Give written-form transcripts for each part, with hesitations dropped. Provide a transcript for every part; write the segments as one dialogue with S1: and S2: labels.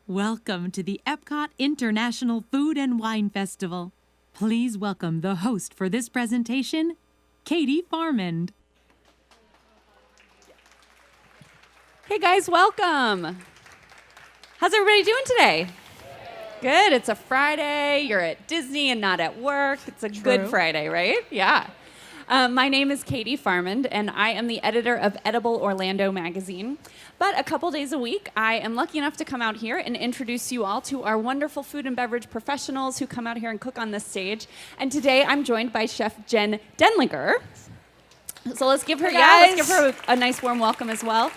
S1: Welcome to the EPCOT International Food and Wine Festival. Please welcome the host for this presentation, Katie Farmand.
S2: Hey guys, welcome. How's everybody doing today? Good. It's a Friday. You're at Disney and not at work. It's a good Friday, right? Yeah. My name is Katie Farmand, and I am the editor of Edible Orlando magazine. But a couple days a week, I am lucky enough to come out here and introduce you all to our wonderful food and beverage professionals who come out here and cook on this stage. And today, I'm joined by Chef Jen Denlinger. So let's give her, a nice warm welcome as well.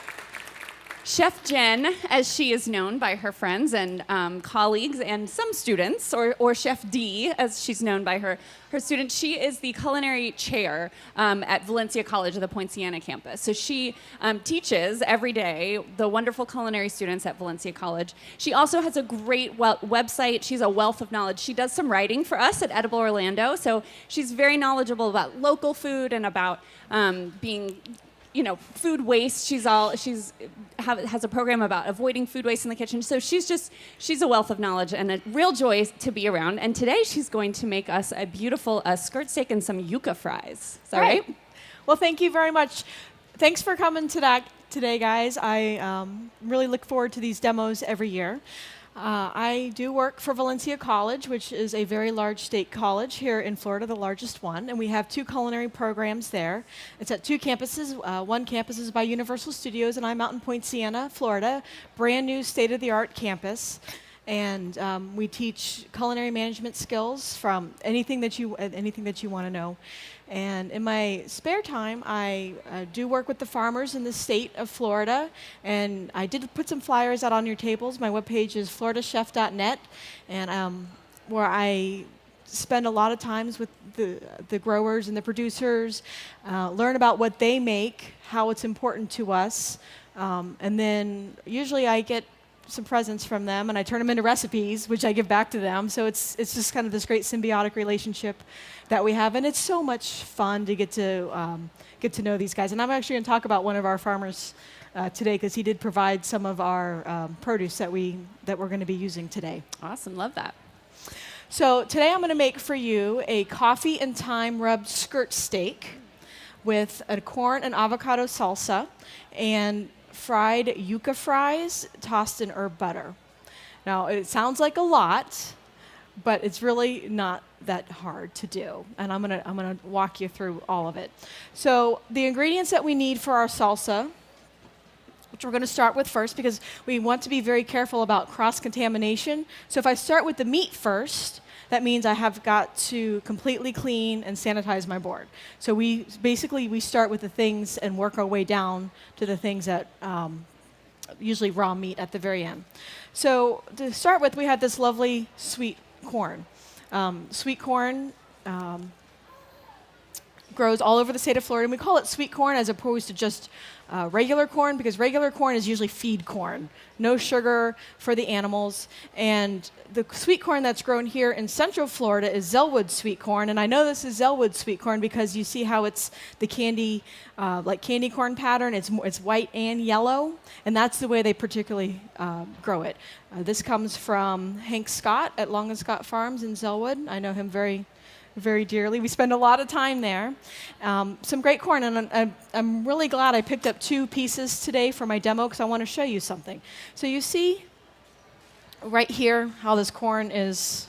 S2: Chef Jen, as she is known by her friends and colleagues and some students, or Chef D, as she's known by her students, she is the culinary chair at Valencia College of the Poinciana campus. So she teaches every day the wonderful culinary students at Valencia College. She also has a great website. She's a wealth of knowledge. She does some writing for us at Edible Orlando, so she's very knowledgeable about local food and about being food waste. She has a program about avoiding food waste in the kitchen. So she's a wealth of knowledge and a real joy to be around. And today she's going to make us a beautiful skirt steak and some yucca fries. Is that right?
S3: Well, thank you very much. Thanks for coming to today, guys. I really look forward to these demos every year. I do work for Valencia College, which is a very large state college here in Florida, the largest one, and we have 2 culinary programs there. It's at 2 campuses. One campus is by Universal Studios, and I'm out in Poinciana, Florida, brand new state-of-the-art campus. And we teach culinary management skills from anything that you want to know. And in my spare time, I do work with the farmers in the state of Florida. And I did put some flyers out on your tables. My webpage is floridachef.net, and where I spend a lot of times with the growers and the producers, learn about what they make, how it's important to us, and then usually I get some presents from them, and I turn them into recipes, which I give back to them. So it's just kind of this great symbiotic relationship that we have, and it's so much fun to get to know these guys. And I'm actually going to talk about one of our farmers today, because he did provide some of our produce that we're going to be using today.
S2: Awesome, love that.
S3: So today I'm going to make for you a coffee and thyme rubbed skirt steak with a corn and avocado salsa and fried yucca fries tossed in herb butter. Now, it sounds like a lot, but it's really not that hard to do. And I'm gonna walk you through all of it. So the ingredients that we need for our salsa, which we're gonna start with first because we want to be very careful about cross-contamination. So if I start with the meat first, that means I have got to completely clean and sanitize my board. So we start with the things and work our way down to the things that usually raw meat at the very end. So to start with, we have this lovely sweet corn. Sweet corn grows all over the state of Florida, and we call it sweet corn as opposed to just regular corn, because regular corn is usually feed corn, no sugar for the animals. And the sweet corn that's grown here in Central Florida is Zellwood sweet corn, and I know this is Zellwood sweet corn because you see how it's the candy, like candy corn pattern. It's white and yellow, and that's the way they particularly grow it. This comes from Hank Scott at Long and Scott Farms in Zellwood. I know him very dearly. We spend a lot of time there. Some great corn, and I'm really glad I picked up 2 pieces today for my demo because I want to show you something. So you see right here how this corn is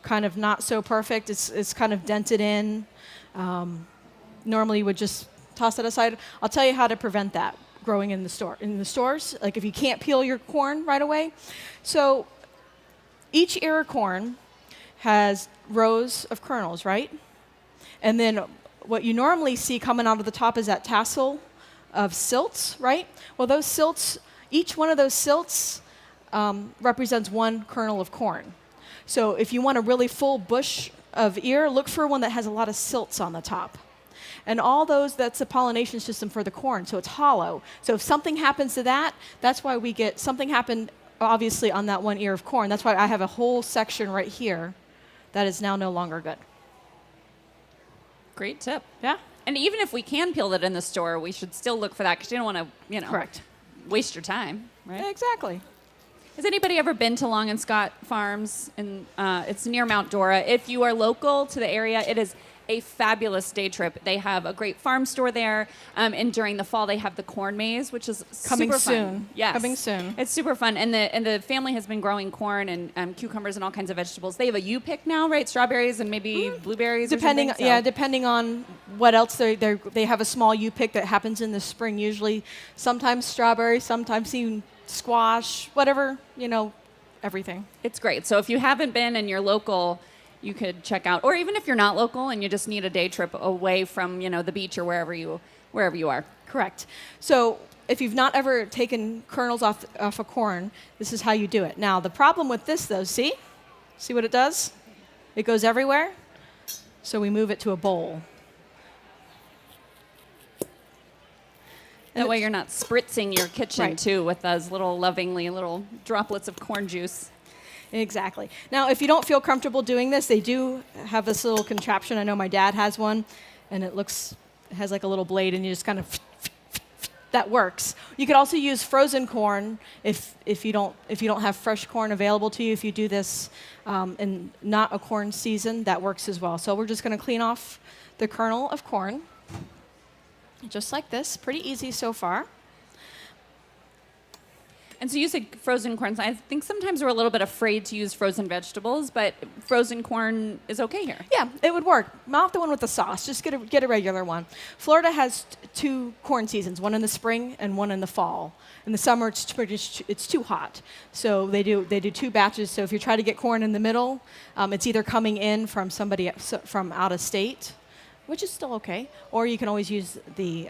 S3: kind of not so perfect. It's kind of dented in. Normally you would just toss it aside. I'll tell you how to prevent that growing in the stores, like if you can't peel your corn right away. So each ear of corn has rows of kernels, right? And then what you normally see coming out of the top is that tassel of silts, right? Well, those silts, each one of those silts represents 1 kernel of corn. So if you want a really full bush of ear, look for one that has a lot of silts on the top. And all those, that's the pollination system for the corn, so it's hollow. So if something happens to that, that's why we get something happened, obviously, on that 1 ear of corn. That's why I have a whole section right here that is now no longer good.
S2: Great tip.
S3: Yeah.
S2: And even if we can peel it in the store, we should still look for that because you don't want to,
S3: Correct.
S2: waste your time, right?
S3: Exactly.
S2: Has anybody ever been to Long and Scott Farms? And it's near Mount Dora. If you are local to the area, it is a fabulous day trip. They have a great farm store there, and during the fall they have the corn maze, which is
S3: Coming
S2: super
S3: soon.
S2: fun. Yes,
S3: Coming soon.
S2: It's super fun, and the family has been growing corn and cucumbers and all kinds of vegetables. They have a pick now, right? Strawberries and maybe blueberries.
S3: Depending,
S2: or something, so.
S3: depending on what else they have a small pick that happens in the spring. Usually, sometimes strawberry, sometimes even squash, whatever, everything.
S2: It's great. So if you haven't been and you're local, you could check out, or even if you're not local and you just need a day trip away from the beach or wherever you are.
S3: Correct. So if you've not ever taken kernels off a corn, this is how you do it. Now the problem with this though, see what it does? It goes everywhere. So we move it to a bowl.
S2: That way you're not spritzing your kitchen
S3: Right.
S2: too with those lovingly little droplets of corn juice.
S3: Exactly. Now, if you don't feel comfortable doing this, they do have this little contraption. I know my dad has one, and it has like a little blade, and you just kind of that works. You could also use frozen corn if you don't have fresh corn available to you. If you do this in not a corn season, that works as well. So we're just going to clean off the kernel of corn, just like this. Pretty easy so far.
S2: And so you said frozen corn. I think sometimes we're a little bit afraid to use frozen vegetables, but frozen corn is okay here.
S3: Yeah, it would work. Not the one with the sauce. Just get a regular one. Florida has two corn seasons, one in the spring and one in the fall. In the summer, it's too hot, so they do two batches. So if you try to get corn in the middle, it's either coming in from somebody from out of state, which is still okay, or you can always use the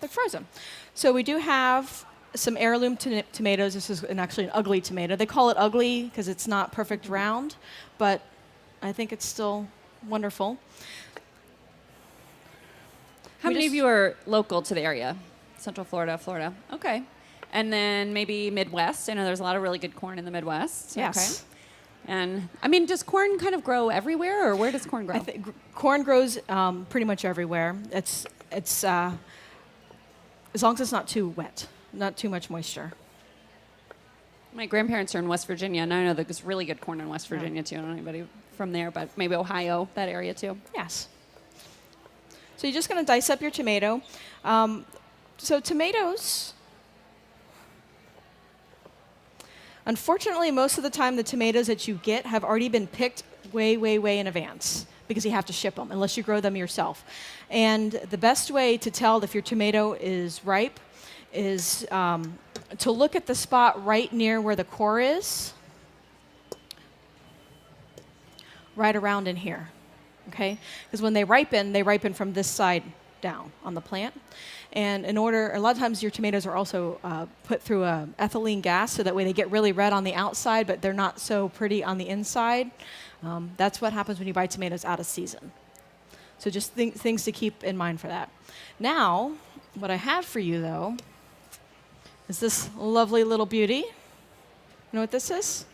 S3: frozen. So we do have some heirloom tomatoes. This is actually an ugly tomato. They call it ugly because it's not perfect round, but I think it's still wonderful.
S2: How many of you are local to the area? Central Florida. Okay. And then maybe Midwest. I know there's a lot of really good corn in the Midwest.
S3: Yes.
S2: Okay. And does corn kind of grow everywhere, or where does corn grow?
S3: Corn grows pretty much everywhere. It's as long as it's not too wet, not too much moisture.
S2: My grandparents are in West Virginia, and I know there's really good corn in West Virginia, too. I don't know anybody from there, but maybe Ohio, that area, too.
S3: Yes. So you're just going to dice up your tomato. So tomatoes, unfortunately, most of the time the tomatoes that you get have already been picked way, way, way in advance, because you have to ship them unless you grow them yourself. And the best way to tell if your tomato is ripe is to look at the spot right near where the core is, right around in here, okay? Because when they ripen from this side down on the plant. And a lot of times your tomatoes are also put through a ethylene gas, so that way they get really red on the outside, but they're not so pretty on the inside. That's what happens when you buy tomatoes out of season. So just things to keep in mind for that. Now, what I have for you, though, is this lovely little beauty. You know what this is?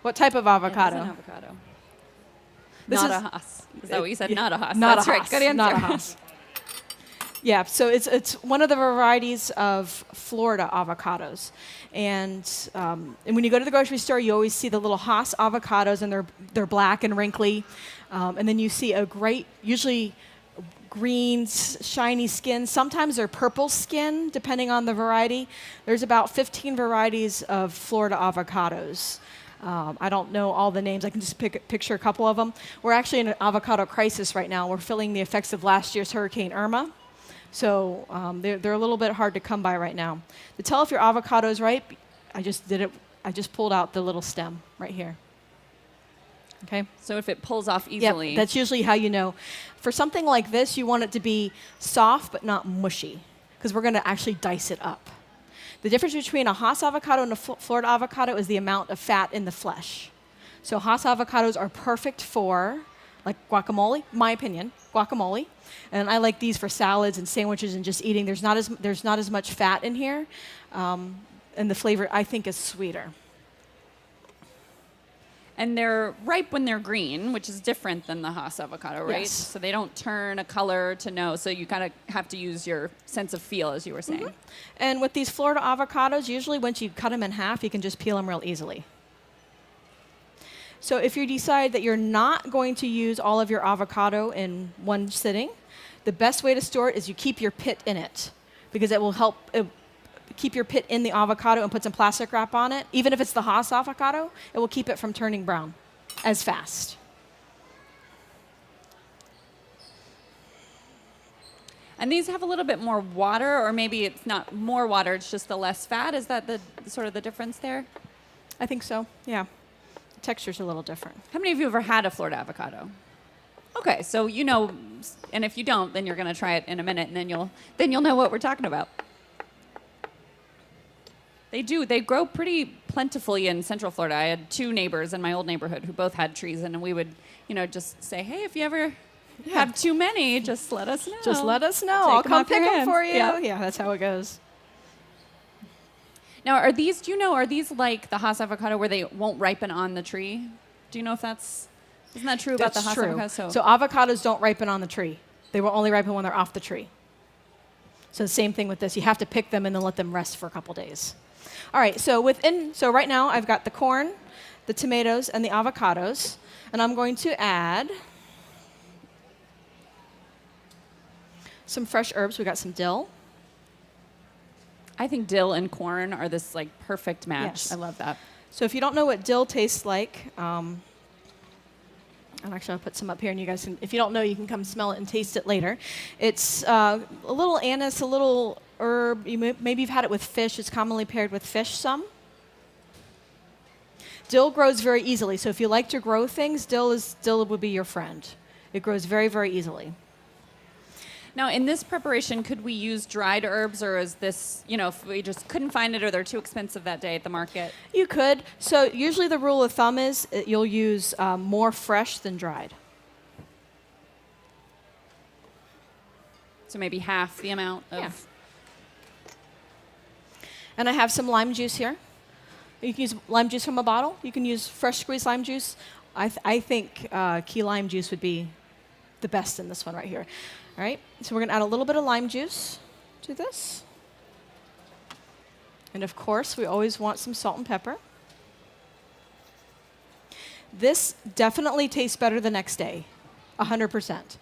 S3: What type of avocado?
S2: It is an avocado.
S3: This
S2: Not
S3: is-
S2: a Haas. Is that what you said? Not a Haas.
S3: Not
S2: That's
S3: a
S2: right.
S3: Haas.
S2: Good answer.
S3: Not a Haas. Yeah, so it's one of the varieties of Florida avocados, and when you go to the grocery store, you always see the little Haas avocados, and they're black and wrinkly, and then you see a great, usually green, shiny skin. Sometimes they're purple skin, depending on the variety. There's about 15 varieties of Florida avocados. I don't know all the names. I can just picture a couple of them. We're actually in an avocado crisis right now. We're feeling the effects of last year's Hurricane Irma. So they're a little bit hard to come by right now. To tell if your avocado is ripe, I just pulled out the little stem right here. Okay?
S2: So if it pulls off easily.
S3: Yeah, that's usually how you know. For something like this, you want it to be soft but not mushy, because we're going to actually dice it up. The difference between a Haas avocado and a Florida avocado is the amount of fat in the flesh. So Haas avocados are perfect for, like, guacamole, my opinion, guacamole. And I like these for salads and sandwiches and just eating. There's not as much fat in here, and the flavor, I think, is sweeter.
S2: And they're ripe when they're green, which is different than the Hass avocado, right?
S3: Yes.
S2: So they don't turn a color to know. So you kind of have to use your sense of feel, as you were saying.
S3: And with these Florida avocados, usually once you cut them in half, you can just peel them real easily. So if you decide that you're not going to use all of your avocado in one sitting, the best way to store it is you keep your pit in it, because it will help keep your pit in the avocado and put some plastic wrap on it. Even if it's the Hass avocado, it will keep it from turning brown as fast.
S2: And these have a little bit more water, or maybe it's not more water, it's just the less fat. Is that the sort of the difference there?
S3: I think so, yeah. The texture's a little different.
S2: How many of you have ever had a Florida avocado? Okay, so you know, and if you don't, then you're going to try it in a minute, and then you'll know what we're talking about. They do. They grow pretty plentifully in Central Florida. I had 2 neighbors in my old neighborhood who both had trees, and we would, just say, hey, if you ever have too many, just let us know.
S3: Just let us know.
S2: Take
S3: I'll
S2: them
S3: come
S2: off your
S3: pick them
S2: hands.
S3: for you.
S2: Yeah.
S3: Yeah, that's how it goes.
S2: Now, are these like the Hass avocado where they won't ripen on the tree? Do you know if isn't that true about the Hass avocado?
S3: So avocados don't ripen on the tree. They will only ripen when they're off the tree. So the same thing with this. You have to pick them and then let them rest for a couple days. All right, so right now I've got the corn, the tomatoes, and the avocados, and I'm going to add some fresh herbs. We got some dill.
S2: I think dill and corn are this like perfect match.
S3: Yes.
S2: I love that.
S3: So if you don't know what dill tastes like, and actually I'll put some up here, and you guys can, if you don't know, you can come smell it and taste it later. It's a little anise, a little herb. Maybe you've had it with fish. It's commonly paired with fish some. Dill grows very easily, so if you like to grow things, dill would be your friend. It grows very, very easily.
S2: Now, in this preparation, could we use dried herbs, or is this, if we just couldn't find it or they're too expensive that day at the market?
S3: You could. So usually the rule of thumb is you'll use more fresh than dried.
S2: So maybe half the amount of...
S3: Yeah. And I have some lime juice here. You can use lime juice from a bottle. You can use fresh squeezed lime juice. I think key lime juice would be the best in this one right here. All right, so we're going to add a little bit of lime juice to this. And of course, we always want some salt and pepper. This definitely tastes better the next day, 100%.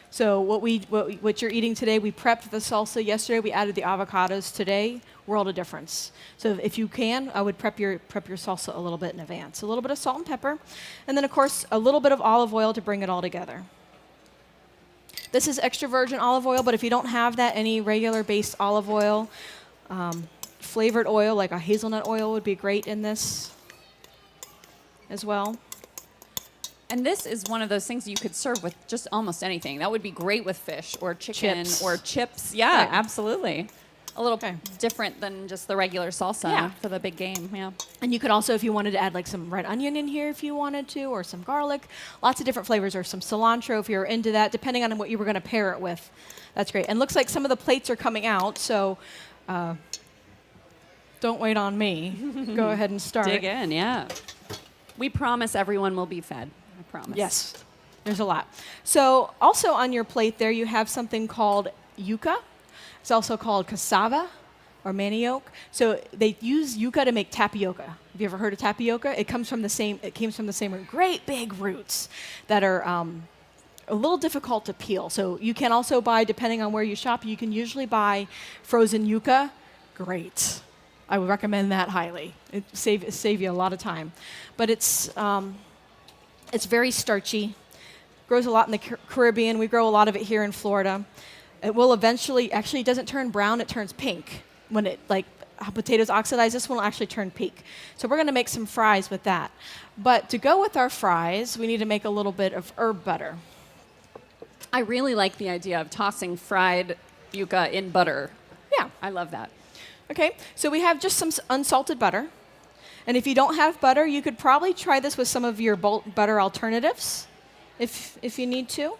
S3: So what you're eating today, we prepped the salsa yesterday. We added the avocados today. World of difference. So if you can, I would prep your salsa a little bit in advance. A little bit of salt and pepper, and then of course a little bit of olive oil to bring it all together. This is extra virgin olive oil, but if you don't have that, any regular based olive oil, flavored oil like a hazelnut oil would be great in this as well.
S2: And this is one of those things you could serve with just almost anything. That would be great with fish or chicken or chips. Yeah,
S3: right.
S2: Absolutely. A little different than just the regular salsa for the big game. Yeah.
S3: And you could also, if you wanted to add like some red onion in here if you wanted to, or some garlic, lots of different flavors, or some cilantro if you're into that, depending on what you were going to pair it with. That's great. And looks like some of the plates are coming out, so don't wait on me. Go ahead and start.
S2: Dig in, yeah. We promise everyone will be fed. I promise.
S3: Yes, there's a lot. So also on your plate there, you have something called yucca. It's also called cassava or manioc. So they use yucca to make tapioca. Have you ever heard of tapioca? It came from the same root. Great big roots that are a little difficult to peel. So you can also buy, depending on where you shop, you can usually buy frozen yucca. Great. I would recommend that highly. It save you a lot of time. But it's very starchy. Grows a lot in the Caribbean. We grow a lot of it here in Florida. It will eventually, actually it doesn't turn brown, it turns pink. When how potatoes oxidize, this one will actually turn pink. So we're gonna make some fries with that. But to go with our fries, we need to make a little bit of herb butter.
S2: I really like the idea of tossing fried yucca in butter.
S3: Yeah.
S2: I love that.
S3: Okay, so we have just some unsalted butter. And if you don't have butter, you could probably try this with some of your butter alternatives, if you need to.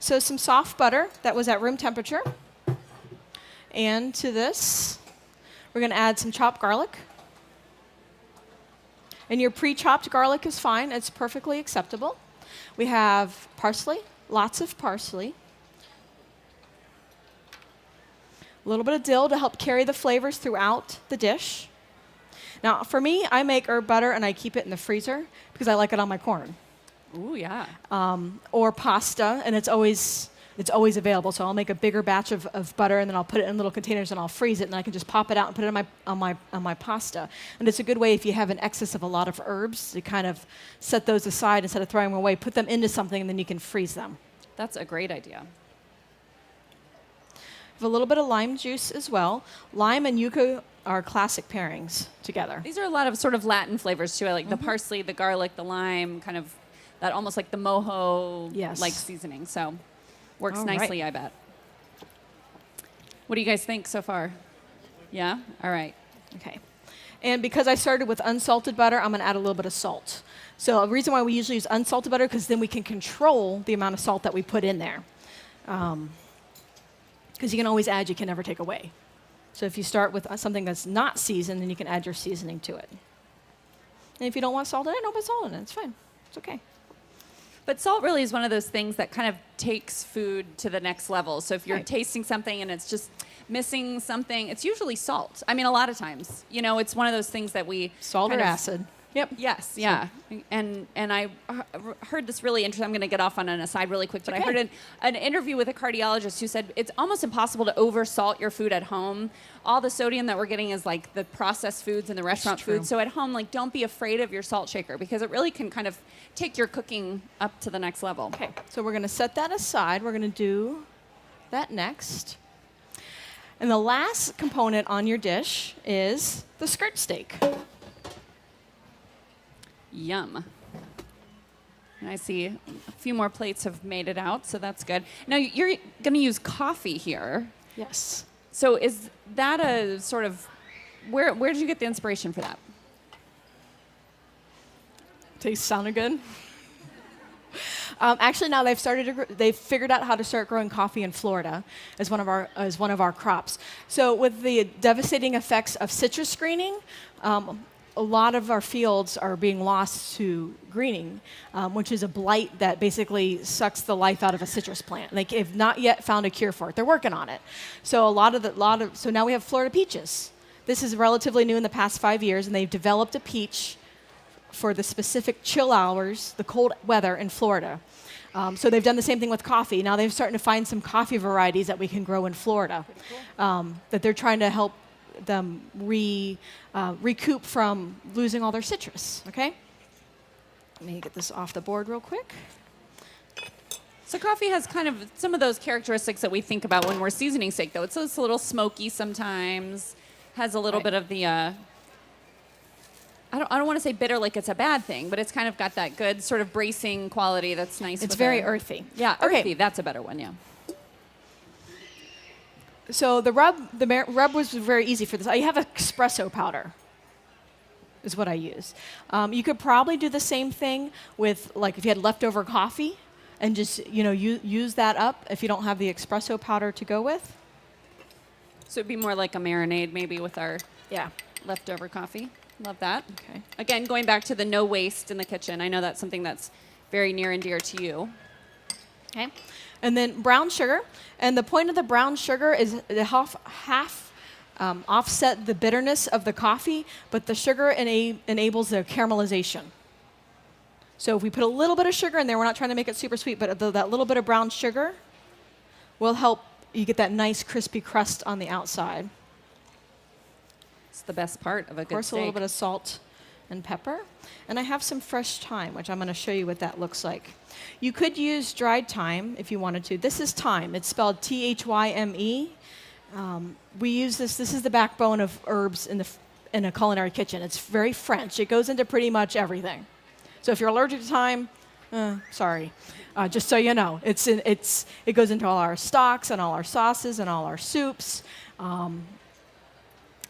S3: So some soft butter that was at room temperature. And to this, we're going to add some chopped garlic. And your pre-chopped garlic is fine. It's perfectly acceptable. We have parsley, lots of parsley. A little bit of dill to help carry the flavors throughout the dish. Now, for me, I make herb butter and I keep it in the freezer because I like it on my corn.
S2: Ooh, yeah.
S3: Or pasta, and it's always available. So I'll make a bigger batch of butter, and then I'll put it in little containers, and I'll freeze it, and I can just pop it out and put it on my pasta. And it's a good way if you have an excess of a lot of herbs to kind of set those aside instead of throwing them away. Put them into something, and then you can freeze them.
S2: That's a great idea.
S3: Have a little bit of lime juice as well. Lime and yucca are classic pairings together.
S2: These are a lot of sort of Latin flavors too. I like the parsley, the garlic, the lime, kind of that almost like the mojo like seasoning. So works
S3: All
S2: nicely,
S3: right.
S2: I bet. What do you guys think so far? Yeah? All right.
S3: Okay. And because I started with unsalted butter, I'm going to add a little bit of salt. So the reason why we usually use unsalted butter, because then we can control the amount of salt that we put in there. Because you can always add, you can never take away. So if you start with something that's not seasoned, then you can add your seasoning to it. And if you don't want salt in it, don't put salt in it. It's fine. It's okay.
S2: But salt really is one of those things that kind of takes food to the next level. So if you're tasting something and it's just missing something, it's usually salt. I mean, a lot of times, it's one of those things that we
S3: Salt or acid. Yep.
S2: Yes, yeah. And I heard this really interesting. I'm going to get off on an aside really quick, but I heard an interview with a cardiologist who said it's almost impossible to oversalt your food at home. All the sodium that we're getting is like the processed foods and the restaurant food. So at home, like, don't be afraid of your salt shaker because it really can kind of take your cooking up to the next level.
S3: Okay, so we're going to set that aside. We're going to do that next. And the last component on your dish is the skirt steak.
S2: Yum. And I see a few more plates have made it out, so that's good. Now, you're going to use coffee here.
S3: Yes.
S2: So is that a sort of, where did you get the inspiration for that?
S3: Tastes sounded good. Actually, now they've figured out how to start growing coffee in Florida as one of our crops. So with the devastating effects of citrus greening, a lot of our fields are being lost to greening, which is a blight that basically sucks the life out of a citrus plant. They have not yet found a cure for it. They're working on it. So so now we have Florida peaches. This is relatively new in the past 5 years, and they've developed a peach for the specific chill hours, the cold weather in Florida. So they've done the same thing with coffee. Now they're starting to find some coffee varieties that we can grow in Florida, that they're trying to help them recoup from losing all their citrus, okay? Let me get this off the board real quick.
S2: So coffee has kind of some of those characteristics that we think about when we're seasoning steak, though. It's a little smoky sometimes, has a little bit of the, I don't want to say bitter like it's a bad thing, but it's kind of got that good sort of bracing quality that's nice.
S3: It's very earthy.
S2: Yeah, earthy, that's a better one, yeah.
S3: So the rub was very easy for this. I have espresso powder, is what I use. You could probably do the same thing with, like, if you had leftover coffee, and just use that up if you don't have the espresso powder to go with.
S2: So it'd be more like a marinade, maybe with our leftover coffee. Love that.
S3: Okay.
S2: Again, going back to the no waste in the kitchen. I know that's something that's very near and dear to you.
S3: Okay. And then brown sugar. And the point of the brown sugar is to half offset the bitterness of the coffee, but the sugar enables the caramelization. So if we put a little bit of sugar in there, we're not trying to make it super sweet, but that little bit of brown sugar will help you get that nice crispy crust on the outside.
S2: It's the best part of a good steak.
S3: Of course, a little bit of salt and pepper. And I have some fresh thyme, which I'm going to show you what that looks like. You could use dried thyme if you wanted to. This is thyme. It's spelled Thyme. We use this. This is the backbone of herbs in a culinary kitchen. It's very French. It goes into pretty much everything. So if you're allergic to thyme, sorry. Just so you know, it goes into all our stocks and all our sauces and all our soups.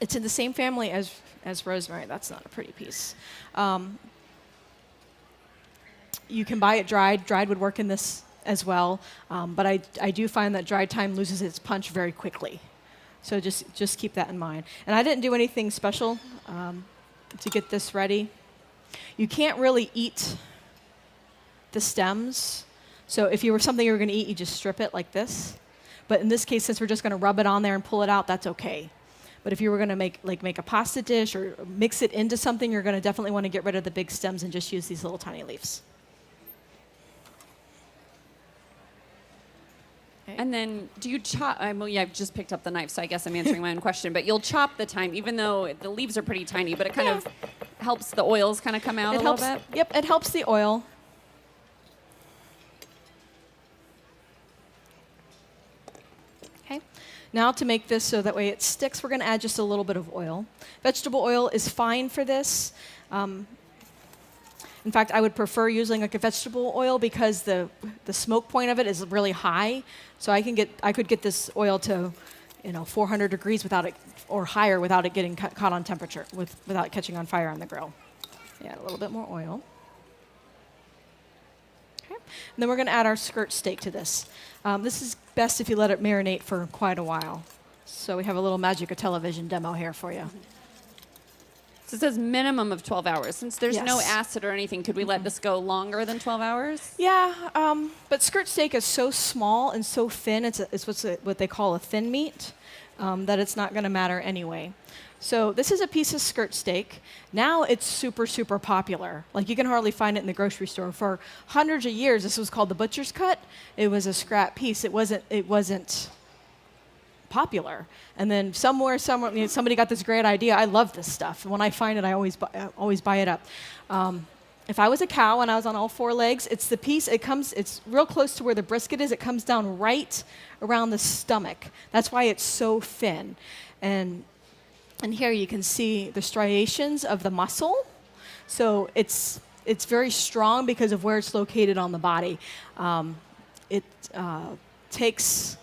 S3: It's in the same family as rosemary. That's not a pretty piece. You can buy it dried. Dried would work in this as well. But I do find that dried thyme loses its punch very quickly. So just keep that in mind. And I didn't do anything special to get this ready. You can't really eat the stems. So if you were something you were going to eat, you just strip it like this. But in this case, since we're just going to rub it on there and pull it out, that's okay. But if you were going to make a pasta dish or mix it into something, you're going to definitely want to get rid of the big stems and just use these little tiny leaves. Okay.
S2: And then do you chop? I've just picked up the knife, so I guess I'm answering my own question. But you'll chop the thyme, even though the leaves are pretty tiny, but it kind of helps the oils kind of come out a little bit?
S3: Yep, it helps the oil. Okay. Now to make this so that way it sticks, we're going to add just a little bit of oil. Vegetable oil is fine for this. In fact, I would prefer using like a vegetable oil because the smoke point of it is really high. So I could get this oil to 400 degrees without it, or higher, without it getting caught on temperature, without catching on fire on the grill. Add a little bit more oil. Okay. And then we're going to add our skirt steak to this. This is best if you let it marinate for quite a while. So we have a little Magic of Television demo here for you.
S2: So it says minimum of 12 hours. Since there's no
S3: Yes.
S2: acid or anything, could we let this go longer than 12 hours?
S3: Yeah, but skirt steak is so small and so thin, it's what they call a thin meat, that it's not going to matter anyway. So this is a piece of skirt steak. Now it's super, super popular. Like, you can hardly find it in the grocery store. For hundreds of years, this was called the butcher's cut. It was a scrap piece. It wasn't popular. And then somewhere, somebody got this great idea. I love this stuff. When I find it, I always buy it up. If I was a cow and I was on all four legs, it's the piece. It's real close to where the brisket is. It comes down right around the stomach. That's why it's so thin. And here you can see the striations of the muscle. So it's very strong because of where it's located on the body. It takes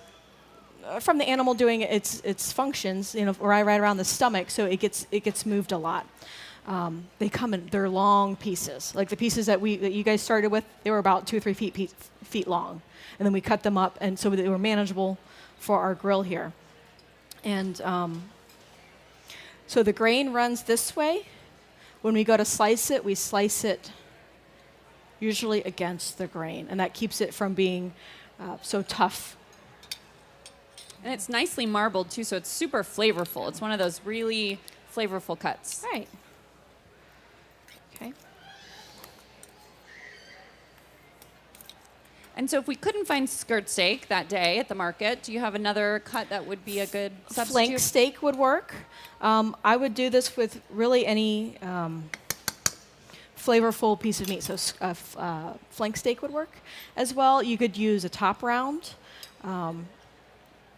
S3: from the animal doing its functions, right around the stomach, so it gets moved a lot. They're long pieces. Like the pieces that you guys started with, they were about 2 or 3 feet long, and then we cut them up, and so they were manageable for our grill here. And so the grain runs this way. When we go to slice it, we slice it usually against the grain, and that keeps it from being so tough.
S2: And it's nicely marbled, too, so it's super flavorful. It's one of those really flavorful cuts.
S3: Right. Okay.
S2: And so if we couldn't find skirt steak that day at the market, do you have another cut that would be a good substitute?
S3: Flank steak would work. I would do this with really any flavorful piece of meat. So flank steak would work as well. You could use a top round.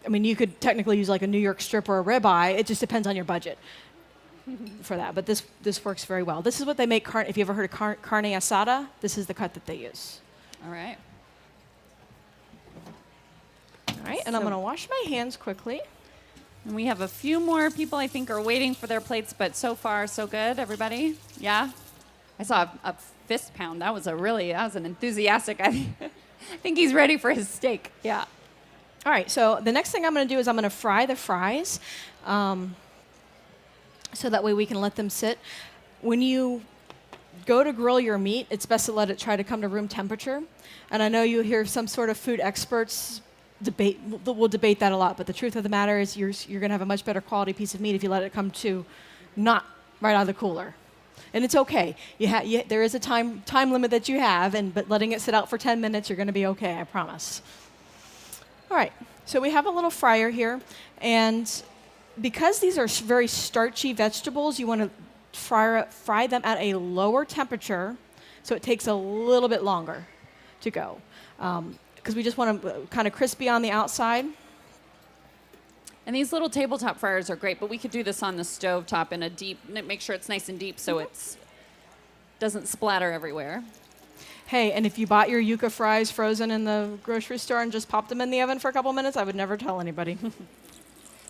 S3: You could technically use like a New York strip or a ribeye. It just depends on your budget for that. But this works very well. This is what they make. If you ever heard of carne asada, this is the cut that they use.
S2: All right.
S3: All right, and I'm going to wash my hands quickly.
S2: And we have a few more people, I think, are waiting for their plates, but so far, so good, everybody? Yeah? I saw a fist pound. That was an enthusiastic, I think he's ready for his steak. Yeah.
S3: All right, so the next thing I'm going to do is I'm going to fry the fries, so that way we can let them sit. When you go to grill your meat, it's best to let it try to come to room temperature. And I know you hear some sort of food experts we'll debate that a lot, but the truth of the matter is you're going to have a much better quality piece of meat if you let it come to not right out of the cooler. And it's okay. There is a time limit that you have, but letting it sit out for 10 minutes, you're going to be okay, I promise. All right, so we have a little fryer here, and because these are very starchy vegetables, you want to fry them at a lower temperature, so it takes a little bit longer to go. Because we just want them kind of crispy on the outside.
S2: And these little tabletop fryers are great, but we could do this on the stovetop in a deep, make sure it's nice and deep so it doesn't splatter everywhere.
S3: Hey, and if you bought your Yucca fries frozen in the grocery store and just popped them in the oven for a couple minutes, I would never tell anybody.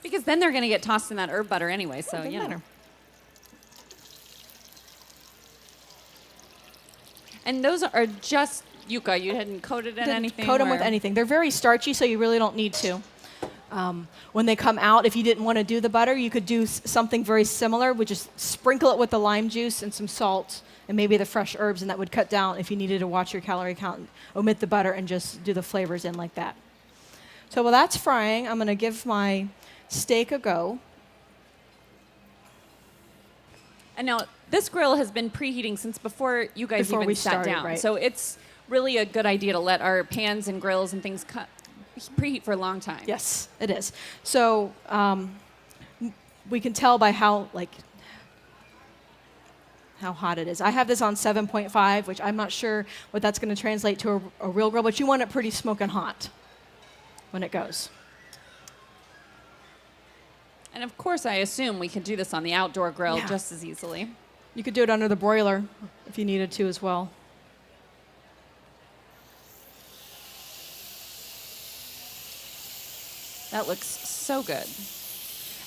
S2: Because then they're going to get tossed in that herb butter anyway, so
S3: doesn't matter.
S2: And those are just Yucca. You hadn't coated in anything?
S3: Coat them with anything. They're very starchy, so you really don't need to. When they come out, if you didn't want to do the butter, you could do something very similar, would just sprinkle it with the lime juice and some salt and maybe the fresh herbs, and that would cut down if you needed to watch your calorie count, omit the butter and just do the flavors in like that. So while that's frying, I'm going to give my steak a go.
S2: And now this grill has been preheating since before you guys even sat down.
S3: Right.
S2: So it's really a good idea to let our pans and grills and things preheat for a long time.
S3: Yes, it is. So we can tell by how hot it is. I have this on 7.5, which I'm not sure what that's going to translate to a real grill, but you want it pretty smoking hot when it goes.
S2: And of course, I assume we could do this on the outdoor grill just as easily.
S3: You could do it under the broiler if you needed to as well.
S2: That looks so good.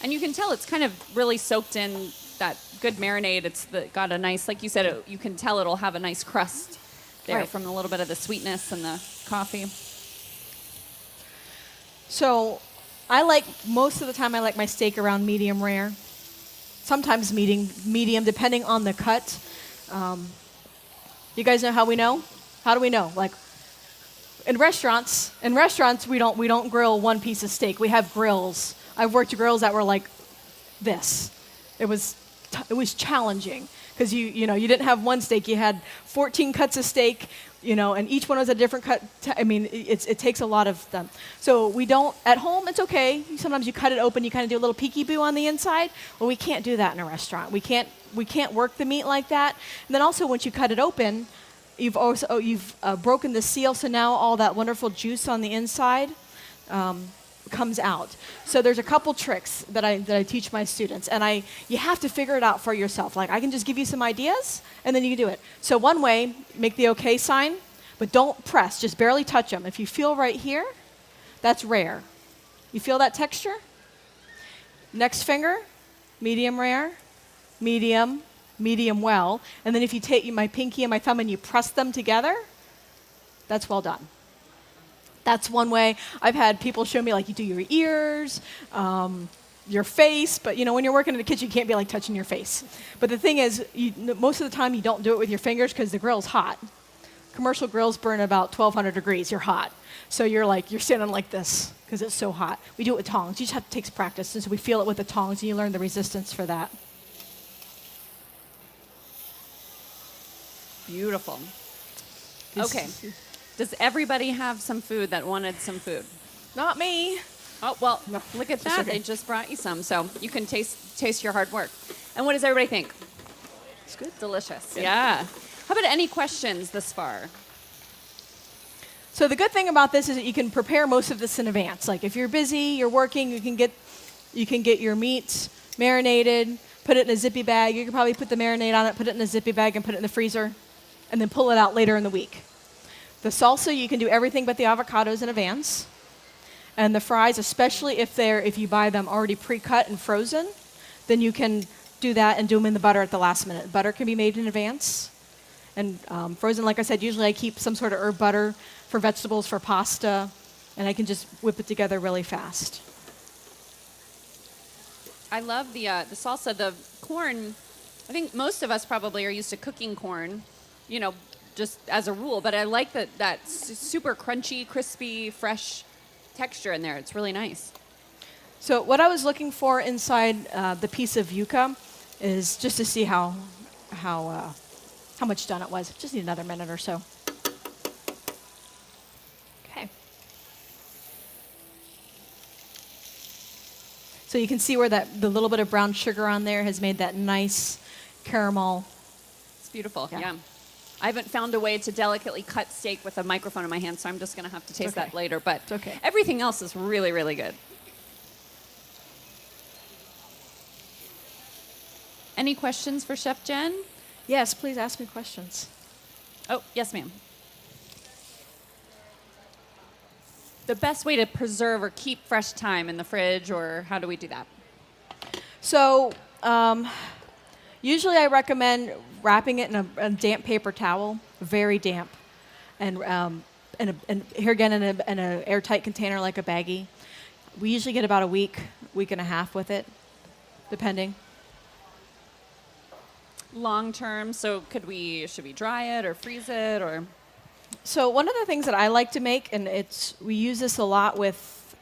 S2: And you can tell it's kind of really soaked in that good marinade. It's got a nice, like you said, you can tell it'll have a nice crust there from a little bit of the sweetness and the coffee. So most of the time I like my steak around medium rare. Sometimes medium, depending on the cut. You guys know how we know? How do we know? Like in restaurants we don't grill one piece of steak. We have grills. I've worked grills that were like this. It was challenging because you didn't have one steak. You had 14 cuts of steak, and each one was a different cut. It takes a lot of them. So we don't at home. It's okay. Sometimes you cut it open. You kind of do a little peekaboo on the inside. Well, we can't do that in a restaurant. We can't work the meat like that. And then also once you cut it open, you've broken the seal. So now all that wonderful juice on the inside comes out. So there's a couple tricks that I teach my students, and you have to figure it out for yourself. Like I can just give you some ideas, and then you can do it. So one way, make the okay sign, but don't press. Just barely touch them. If you feel right here, that's rare. You feel that texture? Next finger, medium rare, medium well, and then if you take my pinky and my thumb and you press them together, that's well done. That's one way. I've had people show me, like, you do your ears, your face, but when you're working in the kitchen, you can't be like touching your face. But the thing is, most of the time you don't do it with your fingers because the grill's hot. Commercial grills burn about 1,200 degrees. You're hot. So you're standing like this because it's so hot. We do it with tongs. You just have to take practice. And so we feel it with the tongs, and you learn the resistance for that. Beautiful. Okay. Does everybody have some food that wanted some food?
S3: Not me.
S2: Oh, well, look at that. Okay. They just brought you some, so you can taste your hard work. And what does everybody think?
S3: It's good.
S2: Delicious. Good. Yeah. How about any questions this far?
S3: So the good thing about this is that you can prepare most of this in advance. Like if you're busy, you're working, you can get your meat marinated, put it in a zippy bag. You can probably put the marinade on it, put it in a zippy bag, and put it in the freezer, and then pull it out later in the week. The salsa, you can do everything but the avocados in advance. And the fries, especially if you buy them already pre-cut and frozen, then you can do that and do them in the butter at the last minute. Butter can be made in advance. And frozen, like I said, usually I keep some sort of herb butter for vegetables, for pasta, and I can just whip it together really fast.
S2: I love the salsa. The corn, I think most of us probably are used to cooking corn, just as a rule, but I like that super crunchy, crispy, fresh texture in there. It's really nice.
S3: So what I was looking for inside the piece of yucca is just to see how much done it was. Just need another minute or so. Okay. So you can see where the little bit of brown sugar on there has made that nice caramel.
S2: It's beautiful. Yeah. I haven't found a way to delicately cut steak with a microphone in my hand, so I'm just going to have to taste that later. But everything else is really, really good. Any questions for Chef Jen?
S3: Yes, please ask me questions.
S2: Oh, yes, ma'am. The best way to preserve or keep fresh thyme in the fridge, or how do we do that?
S3: So usually I recommend wrapping it in a damp paper towel, very damp, and here again in an airtight container like a baggie. We usually get about a week and a half with it, depending.
S2: Long term, so should we dry it or freeze it or?
S3: So one of the things that I like to make, and we use this a lot with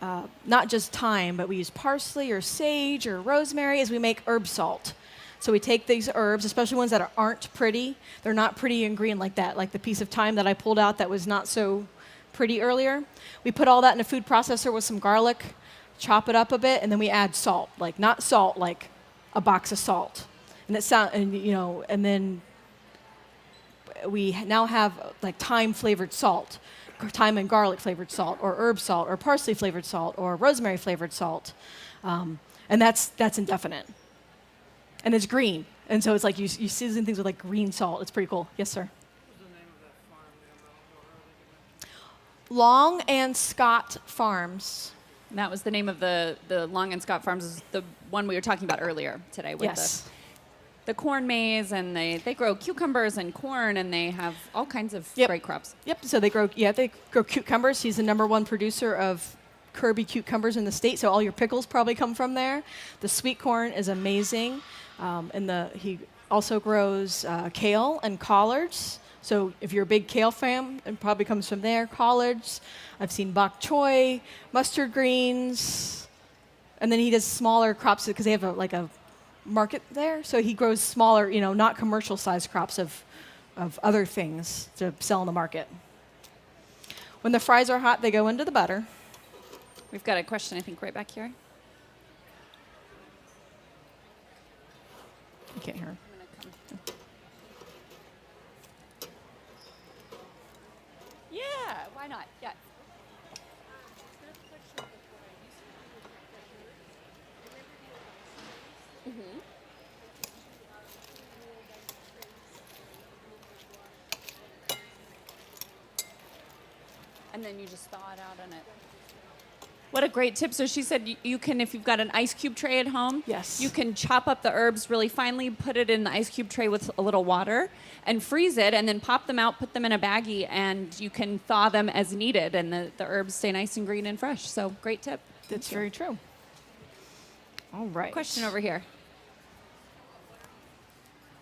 S3: not just thyme, but we use parsley or sage or rosemary, is we make herb salt. So we take these herbs, especially ones that aren't pretty. They're not pretty and green like that, like the piece of thyme that I pulled out that was not so pretty earlier. We put all that in a food processor with some garlic, chop it up a bit, and then we add salt, like not salt, like a box of salt. And then we now have like thyme flavored salt, thyme and garlic flavored salt, or herb salt, or parsley flavored salt, or rosemary flavored salt, and that's indefinite, and it's green, and so it's like you season things with like green salt. It's pretty cool. Yes, sir.
S4: What's the name of that farm?
S3: Long and Scott Farms.
S2: And that was the name of the Long and Scott Farms, is the one we were talking about earlier today with
S3: Yes.
S2: the corn maze, and they grow cucumbers and corn, and they have all kinds of
S3: Yep.
S2: great crops.
S3: Yep. So they grow cucumbers. He's the #1 producer of Kirby cucumbers in the state. So all your pickles probably come from there. The sweet corn is amazing, he also grows kale and collards. So if you're a big kale fan, it probably comes from there. Collards. I've seen bok choy, mustard greens, and then he does smaller crops because they have a market there. So he grows smaller, not commercial sized crops of other things to sell in the market. When the fries are hot, they go into the butter.
S2: We've got a question, I think, right back here.
S3: You can't hear him.
S2: Yeah, why not? Yeah. And then you just thaw it out on it. What a great tip. So she said you can, if you've got an ice cube tray at home,
S3: Yes.
S2: you can chop up the herbs really finely, put it in the ice cube tray with a little water, and freeze it, and then pop them out, put them in a baggie, and you can thaw them as needed, and the herbs stay nice and green and fresh. So great tip.
S3: That's very true. All right.
S2: Question over here.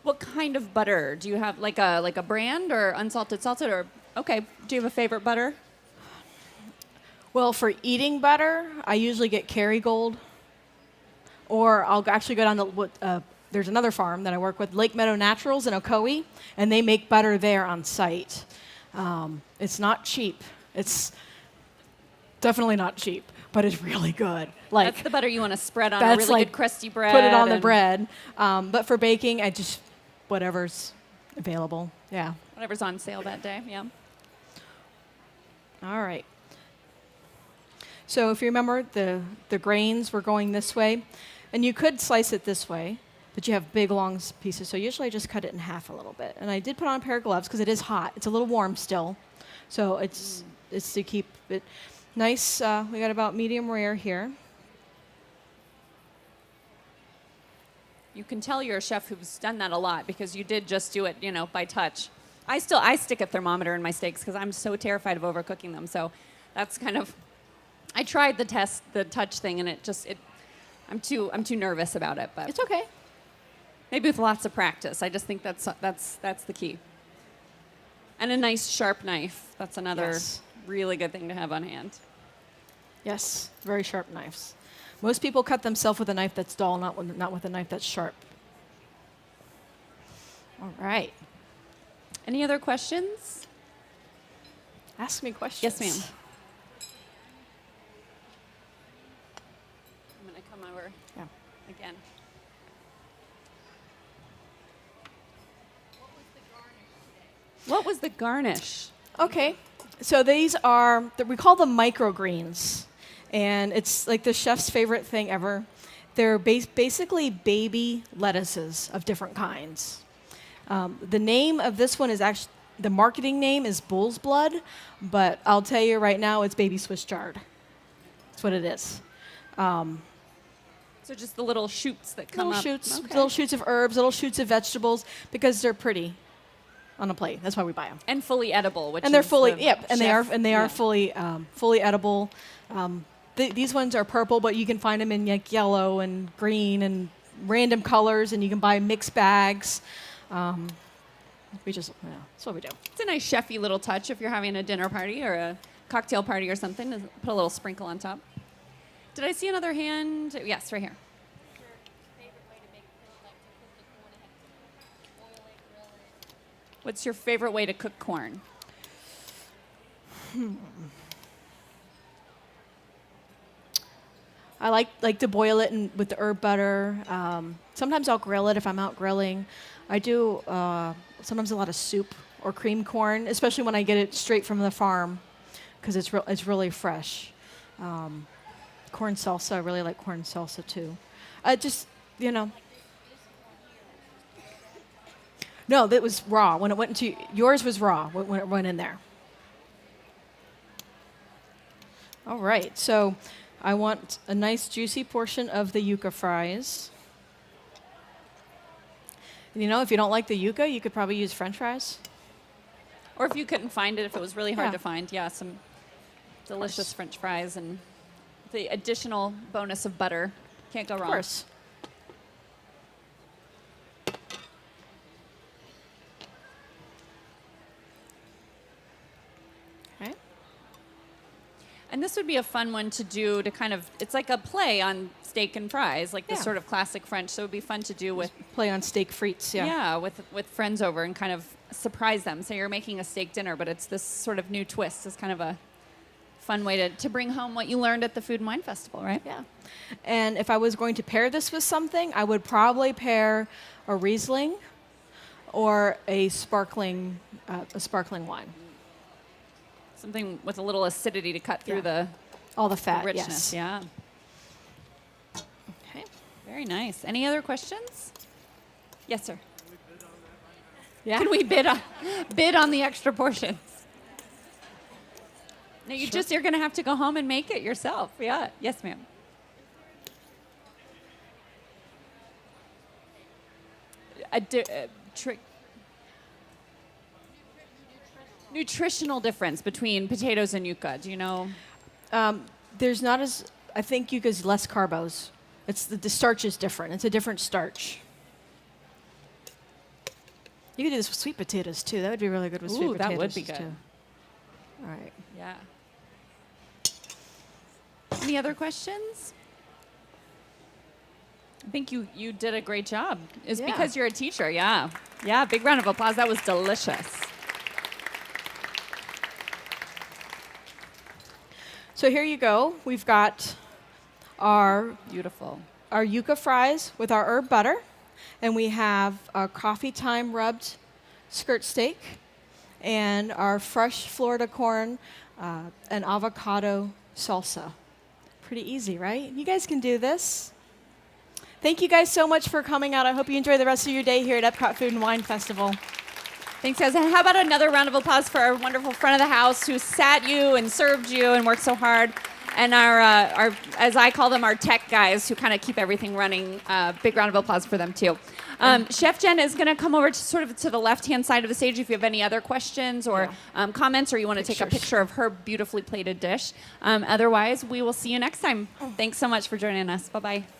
S2: What kind of butter do you have? Like a brand or unsalted salted, or okay? Do you have a favorite butter?
S3: Well, for eating butter, I usually get Kerrygold, or I'll actually go down to there's another farm that I work with, Lake Meadow Naturals in Ocoee, and they make butter there on site. It's not cheap. It's definitely not cheap, but it's really good. Like
S2: That's the butter you want to spread on a
S3: that's
S2: really
S3: like
S2: good crusty bread.
S3: put it on the
S2: and
S3: bread. But for baking, I just whatever's available. Yeah.
S2: Whatever's on sale that day. Yeah.
S3: All right. So if you remember, the grains were going this way, and you could slice it this way, but you have big, long pieces. So usually I just cut it in half a little bit. And I did put on a pair of gloves because it is hot. It's a little warm still. So it's to keep it nice. We got about medium rare here.
S2: You can tell you're a chef who's done that a lot because you did just do it, by touch. I stick a thermometer in my steaks because I'm so terrified of overcooking them. So that's kind of. I tried the touch thing, and I'm too nervous about it. But
S3: It's okay.
S2: maybe with lots of practice. I just think that's the key. And a nice sharp knife. That's another
S3: Yes.
S2: really good thing to have on hand.
S3: Yes, very sharp knives. Most people cut themselves with a knife that's dull, not with a knife that's sharp. All right.
S2: Any other questions?
S3: Ask me questions.
S2: Yes, ma'am. I'm going to come over
S3: Yeah.
S2: again. What was the garnish?
S3: Okay. So these are, we call them microgreens. And it's like the chef's favorite thing ever. They're basically baby lettuces of different kinds. The name of this one is actually, the marketing name is Bull's Blood, but I'll tell you right now it's baby Swiss chard. That's what it is.
S2: So just the little shoots that come
S3: Little
S2: up.
S3: shoots,
S2: Okay.
S3: little shoots of herbs, little shoots of vegetables, because they're pretty on a plate. That's why we buy them.
S2: And fully edible, which
S3: And they're
S2: is
S3: fully,
S2: the
S3: yep, and they are
S2: chef- yeah.
S3: fully edible. These ones are purple, but you can find them in like yellow and green and random colors, and you can buy mixed bags. That's what we do.
S2: It's a nice chefy little touch if you're having a dinner party or a cocktail party or something. Put a little sprinkle on top. Did I see another hand? Yes, right here. What's your favorite way to cook corn?
S3: I like to boil it with the herb butter. Sometimes I'll grill it if I'm out grilling. I do sometimes a lot of soup or cream corn, especially when I get it straight from the farm, because it's really fresh. Corn salsa, I really like corn salsa too. No, that was raw. When it went into yours was raw when it went in there. All right, so I want a nice juicy portion of the yucca fries. And if you don't like the yucca, you could probably use French fries.
S2: Or if you couldn't find it, if it was really hard to find, some delicious French fries and the additional bonus of butter. Can't go wrong.
S3: Of course. Okay.
S2: And this would be a fun one to do to kind of, it's like a play on steak and fries, like the sort of classic French. So it would be fun to do with.
S3: Play on steak frites, yeah.
S2: Yeah, with friends over and kind of surprise them. So you're making a steak dinner, but it's this sort of new twist. It's kind of a fun way to bring home what you learned at the Food and Wine Festival, right?
S3: Yeah. And if I was going to pair this with something, I would probably pair a Riesling or a sparkling wine.
S2: Something with a little acidity to cut through
S3: all the fat,
S2: richness.
S3: yes.
S2: Yeah.
S3: Okay.
S2: Very nice. Any other questions? Yes, sir.
S3: Yeah.
S2: Can we bid on the extra portions? No, you're going to have to go home and make it yourself. Yeah. Yes, ma'am. Nutritional difference between potatoes and yucca. Do you know?
S3: There's not I think yucca's less carbos. It's the starch is different. It's a different starch. You could do this with sweet potatoes too. That would be really good with sweet potatoes.
S2: That would be good.
S3: Too. All right.
S2: Yeah. Any other questions? I think you did a great job. It's because you're a teacher. Yeah. Yeah. Big round of applause. That was delicious.
S3: So here you go. We've got our yucca fries with our herb butter, and we have our coffee thyme rubbed skirt steak, and our fresh Florida corn and avocado salsa. Pretty easy, right? You guys can do this. Thank you guys so much for coming out. I hope you enjoy the rest of your day here at EPCOT Food and Wine Festival.
S2: Thanks, guys. And how about another round of applause for our wonderful front of the house who sat you and served you and worked so hard. And our as I call them, our tech guys who kind of keep everything running. Big round of applause for them, too. Chef Jen is going to come over to the left-hand side of the stage if you have any other questions or comments, or you want to take a picture of her beautifully plated dish. Otherwise, we will see you next time. Thanks so much for joining us. Bye-bye.